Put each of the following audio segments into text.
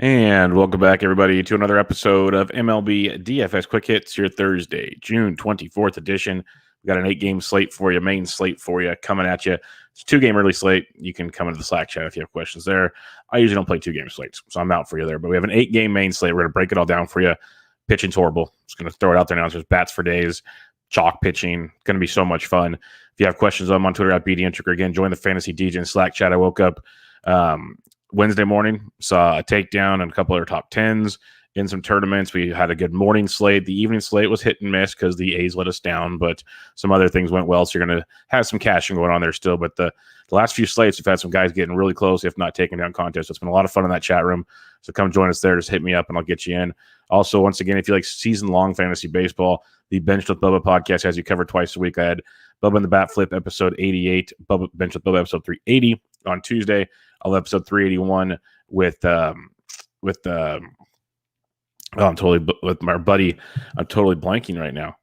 And welcome back, everybody, to another episode of MLB DFS Quick Hits, your Thursday, June 24th edition. We got an 8-game slate for you, main slate for you, coming at you. It's a 2-game early slate. You can come into the Slack chat if you have questions there. I usually don't play 2-game slates, so I'm out for you there. But we have an 8-game main slate. We're going to break it all down for you. Pitching's horrible. Just going to throw it out there now. There's bats for days, chalk pitching. Going to be so much fun. If you have questions, I'm on Twitter at BDintricker. Again, join the Fantasy DJ and Slack chat. I woke up Wednesday morning, saw a takedown and a couple of our top 10s in some tournaments. We had a good morning slate. The evening slate was hit and miss because the A's let us down, but some other things went well, so you're going to have some cashing going on there still. But the last few slates, we've had some guys getting really close, if not taking down contests. So it's been a lot of fun in that chat room. So come join us there. Just hit me up, and I'll get you in. Also, once again, if you like season-long fantasy baseball, the Bench with Bubba podcast has you covered twice a week. I had Bubba in the Bat Flip, episode 88, Bench with Bubba, episode 380 on Tuesday. I'll have episode 381 with I'm totally with my buddy. I'm totally blanking right now.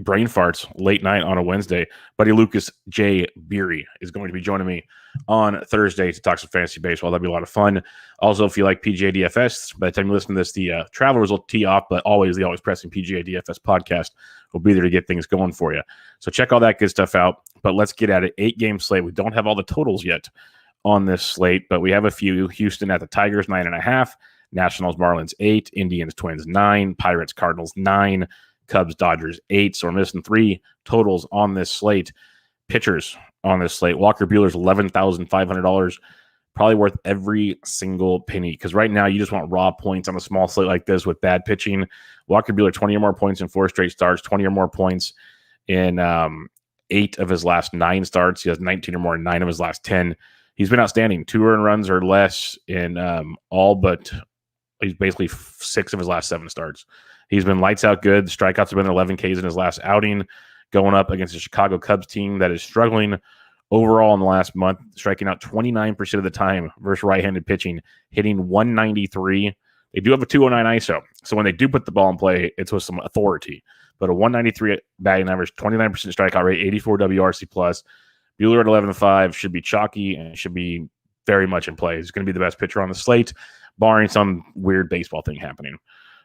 Brain farts late night on a Wednesday. Buddy Lucas J. Beery is going to be joining me on Thursday to talk some fantasy baseball. That'll be a lot of fun. Also, if you like PGA DFS, by the time you listen to this, the Travelers will tee off, but always the Always Pressing PGA DFS podcast will be there to get things going for you. So check all that good stuff out. But let's get at it. 8-game slate. We don't have all the totals yet on this slate, but we have a few. Houston at the Tigers, 9.5. Nationals, Marlins, 8. Indians, Twins, 9. Pirates, Cardinals, 9. Cubs, Dodgers, 8. So we're missing 3 totals on this slate. Pitchers on this slate. Walker Buehler's $11,500. Probably worth every single penny, because right now you just want raw points on a small slate like this with bad pitching. Walker Buehler, 20 or more points in 4 straight starts, 20 or more points in 8 of his last 9 starts. He has 19 or more in 9 of his last 10. He's been outstanding. 2 earned runs or less in all but he's basically 6 of his last 7 starts. He's been lights out good. The strikeouts have been 11 Ks in his last outing, going up against the Chicago Cubs team that is struggling overall in the last month, striking out 29% of the time versus right-handed pitching, hitting 193. They do have a 209 ISO, so when they do put the ball in play, it's with some authority. But a 193 batting average, 29% strikeout rate, 84 WRC plus. Buehler at 11.5 should be chalky and should be very much in play. He's going to be the best pitcher on the slate, barring some weird baseball thing happening.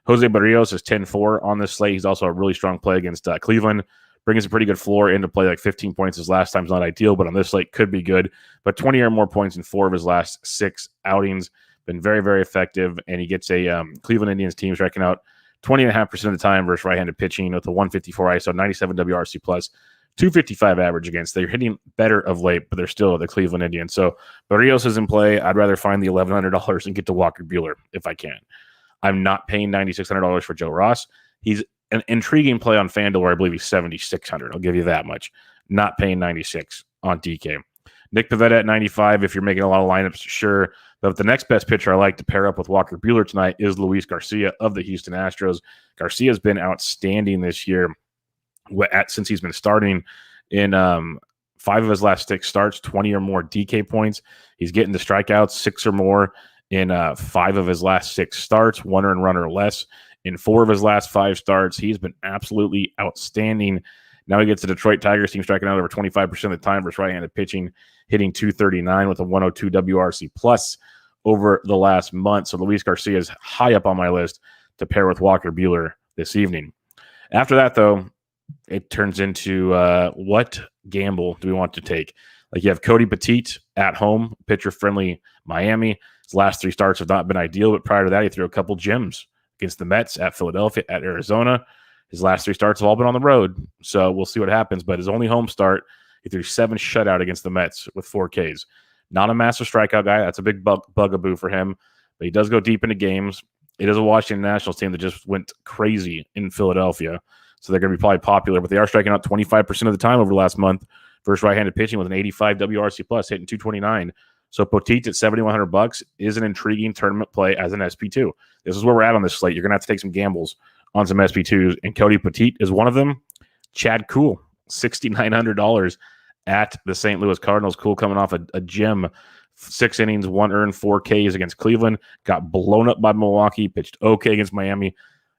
Jose Barrios is 10-4 on this slate. He's also a really strong play against Cleveland. Brings a pretty good floor into play, like 15 points his last time's not ideal, but on this slate could be good. But 20 or more points in 4 of his last 6 outings. Been very, very effective, and he gets a Cleveland Indians team striking out 20.5% of the time versus right-handed pitching with a 154 ISO, 97 WRC plus. 255 average against. They're hitting better of late, but they're still the Cleveland Indians. So Barrios is in play. I'd rather find the $1,100 and get to Walker Buehler if I can. I'm not paying $9,600 for Joe Ross. He's an intriguing play on FanDuel where I believe he's $7,600. I'll give you that much. Not paying $96 on DK. Nick Pivetta at 95. If you're making a lot of lineups, sure. But the next best pitcher I like to pair up with Walker Buehler tonight is Luis Garcia of the Houston Astros. Garcia's been outstanding this year. Since he's been starting in 5 of his last 6 starts, 20 or more DK points. He's getting the strikeouts, 6 or more in 5 of his last 6 starts, 1 earned run or less in 4 of his last 5 starts. He's been absolutely outstanding. Now he gets the Detroit Tigers team striking out over 25% of the time versus right-handed pitching, hitting 239 with a 102 WRC plus over the last month. So Luis Garcia is high up on my list to pair with Walker Buehler this evening. After that, though, it turns into what gamble do we want to take? Like you have Cody Petit at home, pitcher-friendly Miami. His last 3 starts have not been ideal, but prior to that, he threw a couple gems against the Mets, at Philadelphia, at Arizona. His last 3 starts have all been on the road, so we'll see what happens. But his only home start, he threw 7 shutout against the Mets with 4 Ks. Not a massive strikeout guy. That's a big bugaboo for him, but he does go deep into games. It is a Washington Nationals team that just went crazy in Philadelphia. So they're going to be probably popular, but they are striking out 25% of the time over the last month versus right-handed pitching with an 85 WRC plus, hitting 229. So Poteet at $7,100 is an intriguing tournament play as an SP2. This is where we're at on this slate. You're going to have to take some gambles on some SP2s, and Cody Poteet is one of them. Chad Kuhl, $6,900 at the St. Louis Cardinals. Kuhl coming off a gem, 6 innings, 1 earned, 4 Ks against Cleveland. Got blown up by Milwaukee, pitched okay against Miami.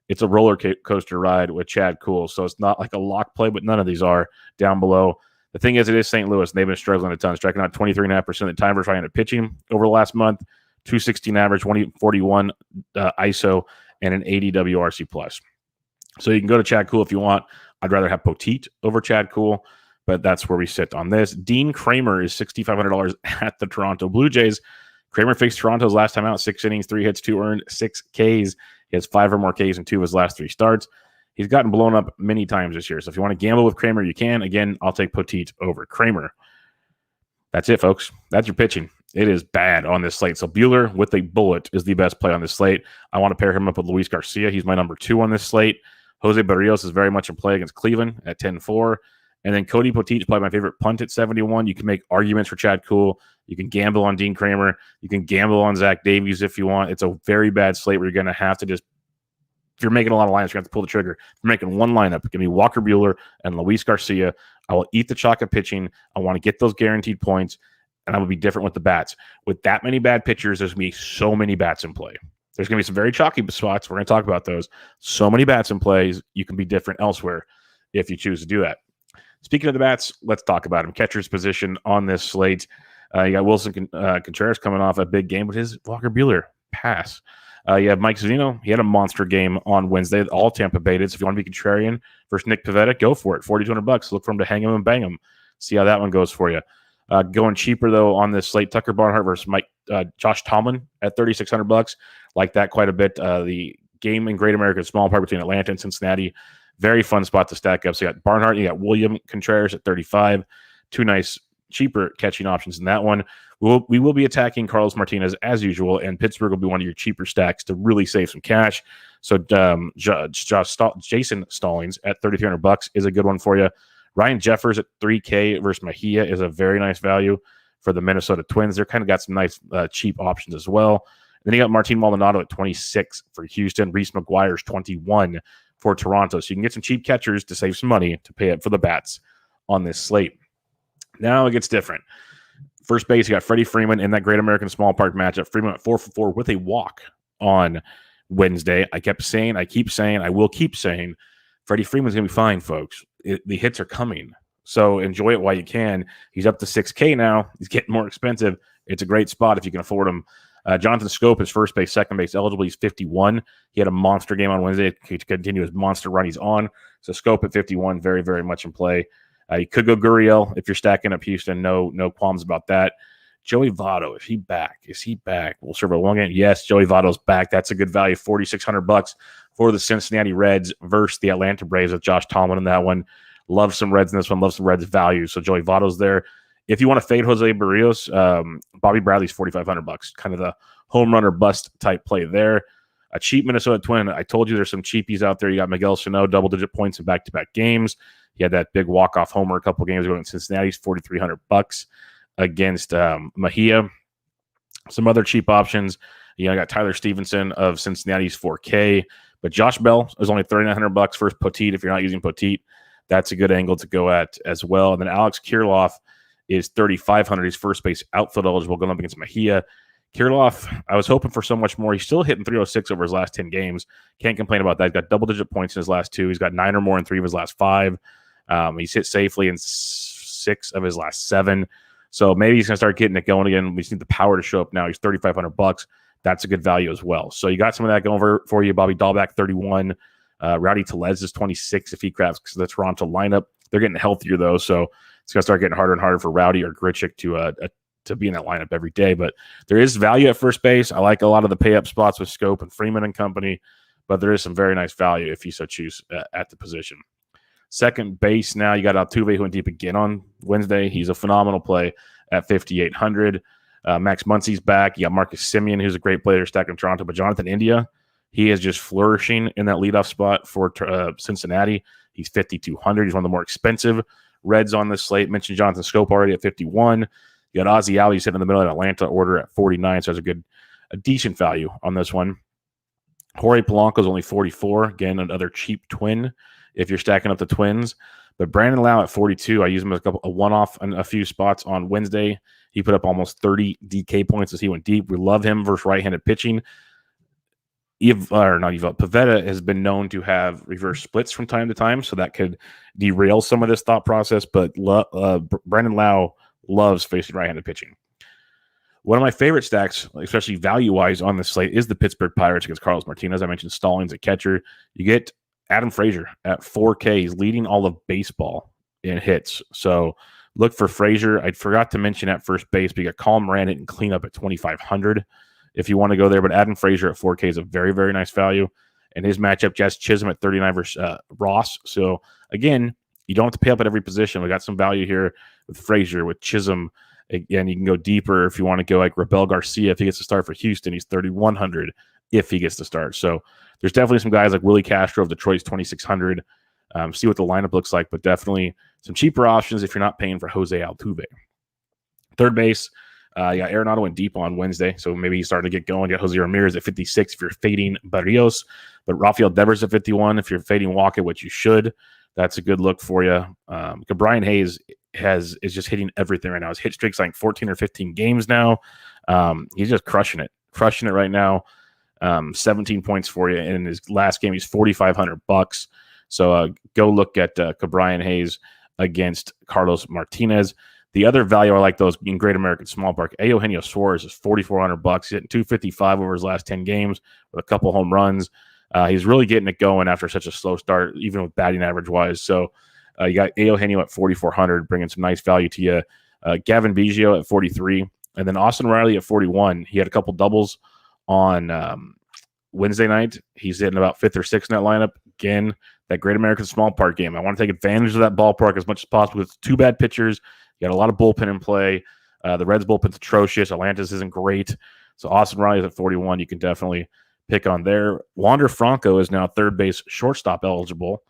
It's a roller coaster ride with Chad Kuhl, so it's not like a lock play, but none of these are down below. The thing is, it is St. Louis, and they've been struggling a ton, striking out 23.5% of the time versus right-handed pitching over the last month, 216 average, 141 ISO, and an 80 WRC plus. So you can go to Chad Kuhl if you want. I'd rather have Poteet over Chad Kuhl, but that's where we sit on this. Dean Kramer is $6,500 at the Toronto Blue Jays. Kramer faced Toronto's last time out, 6 innings, 3 hits, 2 earned, 6 Ks. He has 5 or more Ks in 2 of his last 3 starts. He's gotten blown up many times this year. So if you want to gamble with Kramer, you can. Again, I'll take Poteet over Kramer. That's it, folks. That's your pitching. It is bad on this slate. So Buehler with a bullet is the best play on this slate. I want to pair him up with Luis Garcia. He's my number 2 on this slate. Jose Barrios is very much in play against Cleveland at 10-4. And then Cody Poteet is probably my favorite punt at 71. You can make arguments for Chad Kuhl. You can gamble on Dean Kramer. You can gamble on Zach Davies if you want. It's a very bad slate where you're going to have to just, if you're making a lot of lineups, you're going to have to pull the trigger. If you're making one lineup, give me Walker Buehler and Luis Garcia. I will eat the chalk of pitching. I want to get those guaranteed points, and I will be different with the bats. With that many bad pitchers, there's going to be so many bats in play. There's going to be some very chalky spots. We're going to talk about those. So many bats in plays. You can be different elsewhere if you choose to do that. Speaking of the bats, let's talk about him. Catcher's position on this slate. You got Wilson Contreras coming off a big game, but his Walker Buehler pass. You have Mike Zunino. He had a monster game on Wednesday. All Tampa baited. So if you want to be contrarian versus Nick Pivetta, go for it. $4,200. Look for him to hang him and bang him. See how that one goes for you. Going cheaper though on this slate, Tucker Barnhart versus Josh Tomlin at $3,600. Like that quite a bit. The game in Great American Small Park between Atlanta and Cincinnati. Very fun spot to stack up. So you got Barnhart, you got William Contreras at 35. 2 nice, cheaper catching options in that one. We will be attacking Carlos Martinez as usual, and Pittsburgh will be one of your cheaper stacks to really save some cash. So Jason Stallings at $3,300 is a good one for you. Ryan Jeffers at $3K versus Mejia is a very nice value for the Minnesota Twins. They're kind of got some nice cheap options as well. Then you got Martin Maldonado at 26 for Houston. Reese McGuire's 21 for Toronto. So you can get some cheap catchers to save some money to pay up for the bats on this slate. Now it gets different. First base, you got Freddie Freeman in that Great American Small Park matchup. Freeman at 4-for-4 with a walk on Wednesday. I keep saying, I will keep saying, Freddie Freeman's going to be fine, folks. The hits are coming. So enjoy it while you can. He's up to $6K now. He's getting more expensive. It's a great spot if you can afford him. Jonathan Scope is first base, second base eligible. He's 51. He had a monster game on Wednesday to continue his monster run he's on. So Scope at 51, very, very much in play. You could go Gurriel if you're stacking up Houston. No qualms about that. Joey Votto, is he back? We'll serve a long game. Yes, Joey Votto's back. That's a good value, $4,600 for the Cincinnati Reds versus the Atlanta Braves with Josh Tomlin in that one. Love some Reds in this one. Love some Reds value. So Joey Votto's there. If you want to fade Jose Barrios, Bobby Bradley's $4,500. Kind of the home run or bust type play there. A cheap Minnesota Twin. I told you there's some cheapies out there. You got Miguel Sano, double-digit points in back-to-back games. He had that big walk-off homer a couple games ago in Cincinnati. He's $4,300 against Mejia. Some other cheap options. I got Tyler Stevenson of Cincinnati's $4K. But Josh Bell is only $3,900 for Poteet if you're not using Poteet. That's a good angle to go at as well. And then Alex Kirilloff is $3,500. He's first base outfield eligible going up against Mejia. Kirilloff, I was hoping for so much more. He's still hitting $306 over his last 10 games. Can't complain about that. He's got double-digit points in his last 2. He's got 9 or more in 3 of his last 5. He's hit safely in 6 of his last 7. So maybe he's going to start getting it going again. We just need the power to show up now. He's $3,500. That's a good value as well. So you got some of that going for you. Bobby Dahlback, 31. Rowdy Tellez is 26 if he crafts because of the Toronto lineup. They're getting healthier, though, so it's going to start getting harder and harder for Rowdy or Grichuk to be in that lineup every day. But there is value at first base. I like a lot of the pay-up spots with Scope and Freeman and company, but there is some very nice value if you so choose at the position. Second base now, you got Altuve who went deep again on Wednesday. He's a phenomenal play at $5,800. Max Muncy's back. You got Marcus Semien, who's a great player stacking Toronto, but Jonathan India, he is just flourishing in that leadoff spot for Cincinnati. He's $5,200. He's one of the more expensive Reds on this slate. Mentioned Jonathan Scope already at 51. You got Ozzie Albies sitting in the middle of Atlanta order at 49, so there's a decent value on this one. Jorge Polanco's only 44. Again, another cheap twin if you're stacking up the Twins. But Brandon Lau at 42, I used him as a one-off in a few spots on Wednesday. He put up almost 30 DK points as he went deep. We love him versus right-handed pitching. Pivetta has been known to have reverse splits from time to time, so that could derail some of this thought process. But Brandon Lau loves facing right-handed pitching. One of my favorite stacks, especially value-wise on the slate, is the Pittsburgh Pirates against Carlos Martinez. I mentioned Stallings at catcher. You get Adam Frazier at 4K. He's leading all of baseball in hits. So look for Frazier. I forgot to mention at first base, but you got Colin Moran and cleanup at 2,500 if you want to go there. But Adam Frazier at 4K is a very, very nice value. And his matchup, Jazz Chisholm at 39 versus Ross. So again, you don't have to pay up at every position. We got some value here with Frazier, with Chisholm. Again, you can go deeper if you want to go like Rabel Garcia. If he gets to start for Houston, he's 3,100 if he gets to start. So there's definitely some guys like Willie Castro of Detroit's 2,600. See what the lineup looks like, but definitely some cheaper options if you're not paying for Jose Altuve. Third base, you got Arenado and deep on Wednesday, so maybe he's starting to get going. You got Jose Ramirez at 56 if you're fading Barrios, but Rafael Devers at 51 if you're fading Walker, which you should. That's a good look for you. Brian Hayes is just hitting everything right now. His hit streak's like 14 or 15 games now. He's just crushing it right now. 17 points for you. And in his last game, he's $4,500. So go look at Brian Hayes against Carlos Martinez. The other value I like those in Great American Small Park, Eugenio Suarez is $4,400. He's hitting 255 over his last 10 games with a couple home runs. He's really getting it going after such a slow start, even with batting average wise. So you got Eugenio at 4,400, bringing some nice value to you. Gavin Biggio at 43, and then Austin Riley at 41. He had a couple doubles on Wednesday night. He's hitting about fifth or sixth in that lineup. Again, that Great American Small Park game. I want to take advantage of that ballpark as much as possible. It's two bad pitchers. You got a lot of bullpen in play. The Reds bullpen's atrocious. Atlantis isn't great. So Austin Riley's at 41. You can definitely pick on there. Wander Franco is now third base shortstop eligible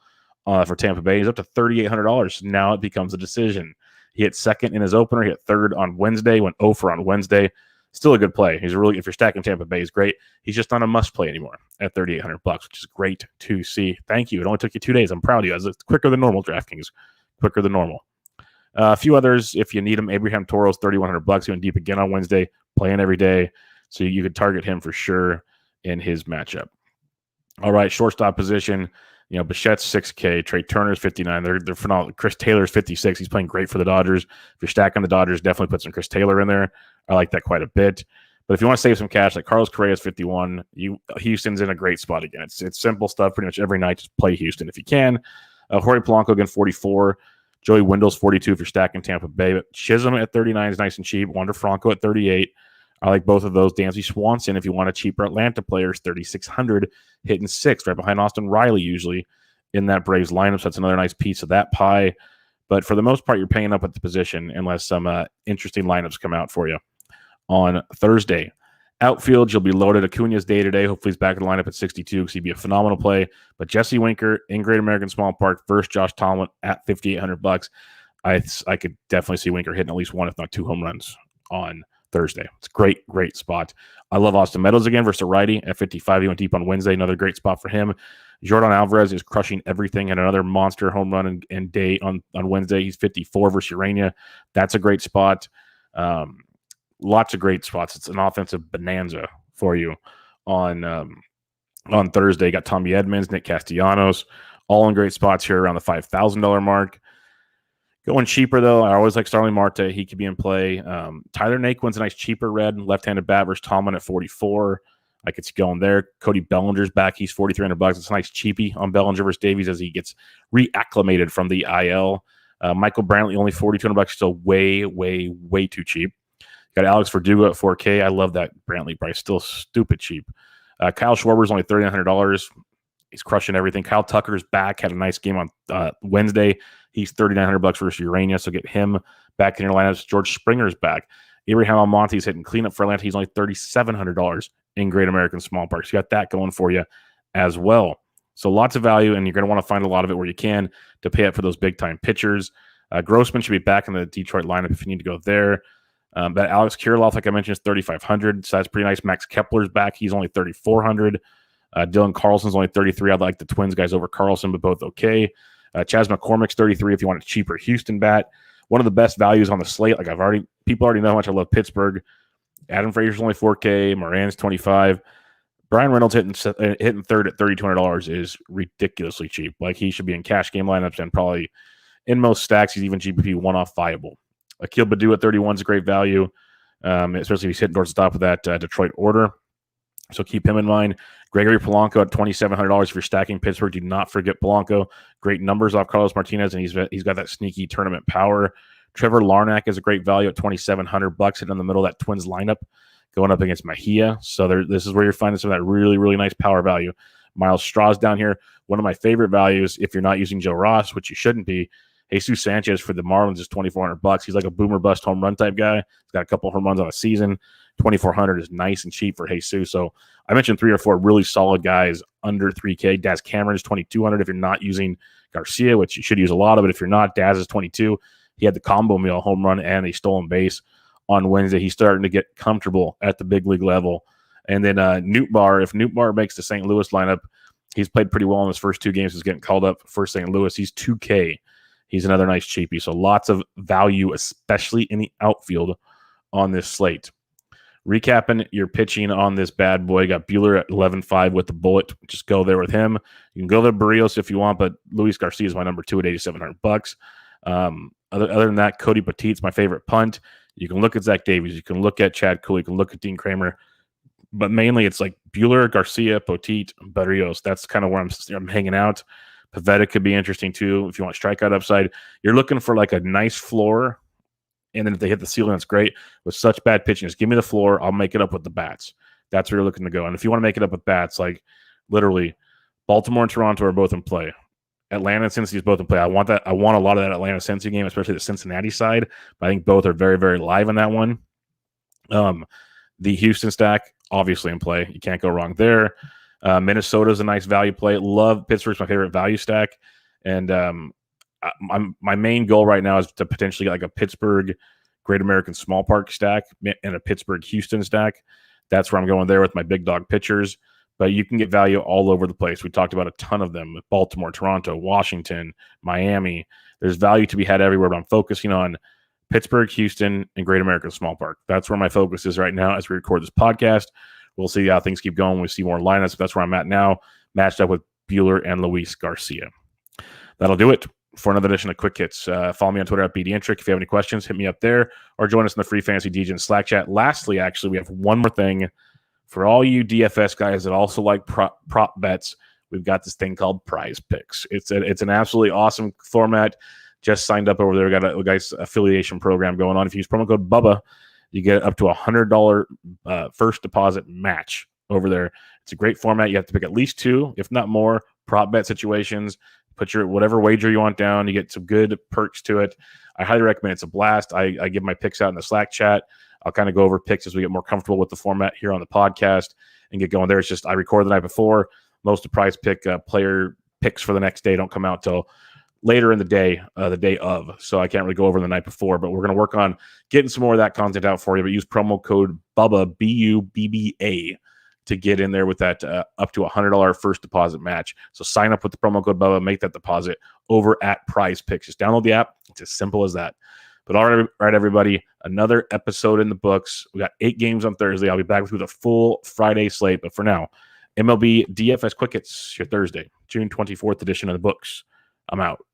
for Tampa Bay. He's up to $3,800. Now it becomes a decision. He hit second in his opener. He hit third on Wednesday. Went 0 for on Wednesday. Still a good play. He's really, if you're stacking Tampa Bay, he's great. He's just not a must play anymore at $3,800, which is great to see. Thank you. It only took you 2 days. I'm proud of you. It's quicker than normal, DraftKings. Quicker than normal. A few others, if you need them. Abraham Toro's $3,100. He went deep again on Wednesday, playing every day. So you could target him for sure in his matchup. All right, shortstop position. You know, Bichette's 6K, Trey Turner's 59. They're phenomenal. Chris Taylor's 56. He's playing great for the Dodgers. If you're stacking the Dodgers, definitely put some Chris Taylor in there. I like that quite a bit. But if you want to save some cash, like Carlos Correa's 51, Houston's in a great spot again. It's simple stuff pretty much every night. Just play Houston if you can. Jorge Polanco again, 44. Joey Wendell's 42 if you're stacking Tampa Bay. But Chisholm at 39 is nice and cheap. Wander Franco at 38. I like both of those. Dansby Swanson, if you want a cheaper Atlanta player, is 3,600, hitting sixth, right behind Austin Riley usually in that Braves lineup. So that's another nice piece of that pie. But for the most part, you're paying up at the position unless some interesting lineups come out for you on Thursday. Outfield, you'll be loaded. Acuna's day today. Hopefully he's back in the lineup at 62 because he'd be a phenomenal play. But Jesse Winker in Great American Small Park versus Josh Tomlin at $5,800. I could definitely see Winker hitting at least one, if not two home runs on Thursday. It's a great spot. I love Austin Meadows again versus a righty at 55. He went deep on Wednesday. Another great spot for him. Jordan Alvarez is crushing everything and another monster home run and day on Wednesday. He's 54 versus Urania. That's a great spot. Lots of great spots. It's an offensive bonanza for you on Thursday. You got Tommy Edmonds, Nick Castellanos, all in great spots here around the $5,000 mark. Going cheaper, though, I always like Starling Marte. He could be in play. Tyler Naquin's a nice cheaper red left-handed bat versus Tomlin at 44. I could see going there. Cody Bellinger's back. He's $4,300. It's a nice cheapie on Bellinger versus Davies as he gets reacclimated from the IL. Michael Brantley, only $4,200. Still way too cheap. Got Alex Verdugo at 4K. I love that Brantley price. Still stupid cheap. Kyle Schwarber's only $3,900. He's crushing everything. Kyle Tucker's back. Had a nice game on Wednesday. He's $3,900 versus Urania, so get him back in your lineups. George Springer's back. Abraham Almonte's hitting cleanup for Atlanta. He's only $3,700 in Great American Small Park. So you got that going for you as well. So lots of value, and you're going to want to find a lot of it where you can to pay up for those big-time pitchers. Grossman should be back in the Detroit lineup if you need to go there. But Alex Kirilloff, like I mentioned, is $3,500, so that's pretty nice. Max Kepler's back. He's only $3,400. Dylan Carlson's only $33. I like the Twins guys over Carlson, but both okay. Chas McCormick's $33 if you want a cheaper Houston bat. One of the best values on the slate. Like people already know how much I love Pittsburgh. Adam Frazier's only $4K. Moran's $25. Brian Reynolds hitting third at $3,200 is ridiculously cheap. Like he should be in cash game lineups and probably in most stacks. He's even GPP one-off viable. Akil Baddoo at 31 is a great value. especially if he's hitting towards the top of that Detroit order. So keep him in mind. Gregory Polanco at $2,700 if you're stacking Pittsburgh. Do not forget Polanco. Great numbers off Carlos Martinez, and he's got that sneaky tournament power. Trevor Larnach is a great value at $2,700 hitting in the middle of that Twins lineup going up against Mejia. So this is where you're finding some of that really, really nice power value. Miles Straw's down here. One of my favorite values, if you're not using Joe Ross, which you shouldn't be, Jesus Sanchez for the Marlins is $2,400. He's like a boomer bust home run type guy. He's got a couple home runs on a season. $2,400 is nice and cheap for Jesus. So I mentioned 3 or 4 really solid guys under $3K. Daz Cameron is $2,200 if you're not using Garcia, which you should use a lot of it. If you're not, Daz is $22. He had the combo meal, home run and a stolen base on Wednesday. He's starting to get comfortable at the big league level. And then Nootbaar, if Nootbaar makes the St. Louis lineup, he's played pretty well in his first 2 games. He's getting called up for St. Louis. He's $2K. He's another nice cheapie. So lots of value, especially in the outfield on this slate. Recapping your pitching on this bad boy. Got Buehler at 11.5 with the bullet. Just go there with him. You can go to Barrios if you want, but Luis Garcia is my number 2 at $8,700. Other than that, Cody Petit's my favorite punt. You can look at Zach Davies. You can look at Chad Cooley. You can look at Dean Kramer. But mainly it's like Buehler, Garcia, Petit, Barrios. That's kind of where I'm hanging out. Pavetta could be interesting too if you want strikeout upside. You're looking for like a nice floor, and then if they hit the ceiling, that's great. With such bad pitching, just give me the floor. I'll make it up with the bats. That's where you're looking to go. And if you want to make it up with bats, like literally Baltimore and Toronto are both in play. Atlanta and Cincy is both in play. I want that. I want a lot of that Atlanta Cincy game, especially the Cincinnati side. But I think both are very, very live in that one. The Houston stack, obviously in play. You can't go wrong there. Minnesota's a nice value play. Love Pittsburgh's my favorite value stack. And my main goal right now is to potentially get like a Pittsburgh Great American Small Park stack and a Pittsburgh Houston stack. That's where I'm going there with my big dog pitchers. But you can get value all over the place. We talked about a ton of them. Baltimore, Toronto, Washington, Miami. There's value to be had everywhere, but I'm focusing on Pittsburgh, Houston, and Great American Small Park. That's where my focus is right now as we record this podcast. We'll see how things keep going. We see more lineups. That's where I'm at now, matched up with Buehler and Luis Garcia. That'll do it for another edition of Quick Hits. Follow me on Twitter at BDintric. If you have any questions, hit me up there or join us in the free Fantasy DJ Slack chat. Lastly, actually, we have one more thing for all you DFS guys that also like prop bets. We've got this thing called Prize Picks. It's an absolutely awesome format. Just signed up over there. We got a guys affiliation program going on. If you use promo code Bubba, you get up to $100 first deposit match over there. It's a great format. You have to pick at least 2, if not more, prop bet situations. Put your whatever wager you want down. You get some good perks to it. I highly recommend it. It's a blast. I give my picks out in the Slack chat. I'll kind of go over picks as we get more comfortable with the format here on the podcast and get going there. It's just I record the night before. Most of Prize Pick player picks for the next day don't come out till later in the day of. So I can't really go over the night before, but we're going to work on getting some more of that content out for you. But use promo code Bubba, BUBBA, to get in there with that up to $100 first deposit match. So sign up with the promo code Bubba, make that deposit over at Prize Picks. Just download the app. It's as simple as that. But all right, everybody, another episode in the books. We got 8 games on Thursday. I'll be back with you with a full Friday slate. But for now, MLB DFS Quick Hits, your Thursday, June 24th edition of the books. I'm out.